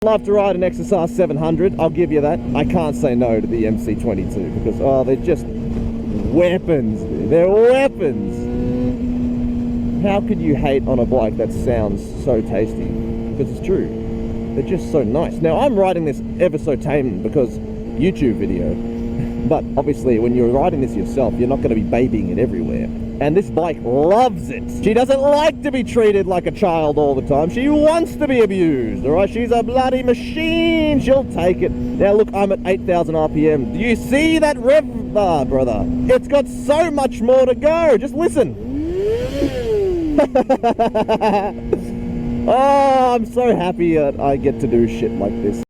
love to ride an XSR 700, I'll give you that. I can't say no to the MC22 because, oh, they're just weapons. They're weapons. How could you hate on a bike that sounds so tasty? Because it's true. They're just so nice. Now, I'm riding this ever so tame because YouTube video. But obviously, when you're riding this yourself, you're not going to be babying it everywhere. And this bike loves it. She doesn't like to be treated like a child all the time. She wants to be abused, all right? She's a bloody machine. She'll take it. Now, look, I'm at 8,000 RPM. Do you see that rev bar, brother? It's got so much more to go. Just listen. Oh, I'm so happy that I get to do shit like this.